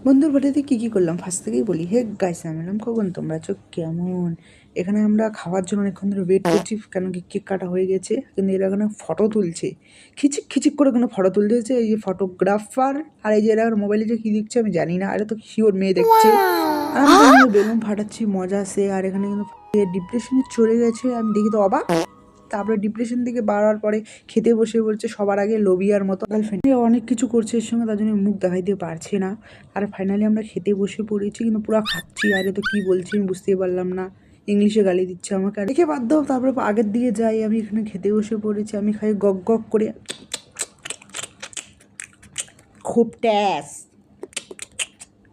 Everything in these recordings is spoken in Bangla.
বন্ধুর বাড়িতে কী করলাম ফার্স্ট থেকেই বলি। হে গাইস, আমি নাম খগন, তোমরা আছো কেমন? এখানে আমরা খাওয়ার জন্য অনেকক্ষণ ধরে ওয়েট করছি, কেন কি কেক কাটা হয়ে গেছে, কিন্তু এরা এখানে ফটো তুলছে, খিচিক খিচিক করে কোনো ফটো তুলতেছে। এই যে ফটোগ্রাফার, আর এই যে এরা মোবাইলে যে কী দিচ্ছে আমি জানি না, এটা তো শিওর মেয়ে দেখছে। আর আমি এখানে বেলুন ফাটাচ্ছি, মজা আসে। আর এখানে কিন্তু ডিপ্রেশনে চলে গেছে, আমি দেখি তো অবাক। তারপরে ডিপ্রেশন থেকে বাড়ার পরে খেতে বসে বলছে সবার আগে লোবিয়ার মতো গার্লফ্রেন্ড অনেক কিছু করছে এর সঙ্গে, তার জন্য মুখ দেখাইতে পারছি না। আর ফাইনালি আমরা খেতে বসে পড়েছি, কিন্তু পুরো খাচ্ছি। আরে তো কি বলছি আমি বুঝতেই পারলাম না, ইংলিশে গালি দিচ্ছে আমাকে। আর দেখে বাধ্য, তারপরে আগের দিকে যাই, আমি এখানে খেতে বসে পড়েছি। আমি খাই গক গক করে, খুব ট্যাস।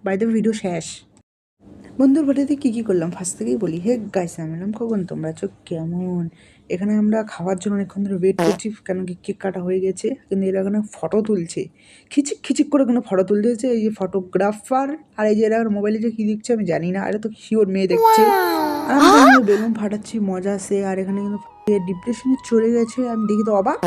বাইরে ভিডিও শেষ। বন্ধুর বাড়িতে কী করলাম ফার্স্ট থেকেই বলি। হে গাইস, আমি নাম খগন, তোমরা আছো কেমন? এখানে আমরা খাওয়ার জন্য অনেকক্ষণ ধরে ওয়েট করছি, কেন কি কেক কাটা হয়ে গেছে, কিন্তু এরা এখানে ফটো তুলছে, খিচিক খিচিক করে কোনো ফটো তুলতেছে। এই যে ফটোগ্রাফার, আর এই যে এরা মোবাইলে যে কী দিচ্ছে আমি জানি না, এটা তো শিওর মেয়ে দেখছে। আর আমি এখানে বেলুন ফাটাচ্ছি, মজা আসে। আর এখানে কিন্তু ডিপ্রেশনে চলে গেছে, আমি দেখি তো অবাক।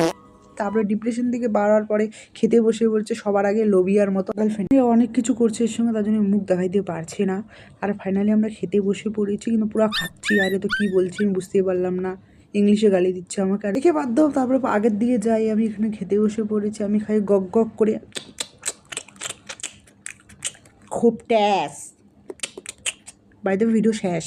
তারপরে ডিপ্রেশন থেকে বাড়ার পরে খেতে বসে বলছে সবার আগে লোবিয়ার মতো গার্লফ্রেন্ড অনেক কিছু করছে এর সঙ্গে, তার জন্য মুখ দেখাইতে পারছি না। আর ফাইনালি আমরা খেতে বসে পড়েছি, কিন্তু পুরো খাচ্ছি। আরে তো কি বলছি আমি বুঝতেই পারলাম না, ইংলিশে গালি দিচ্ছে আমাকে। আর দেখে বাধ্য, তারপরে আগের দিকে যাই, আমি এখানে খেতে বসে পড়েছি। আমি খাই গক গক করে, খুব ট্যাস। বাইরে ভিডিও শেষ।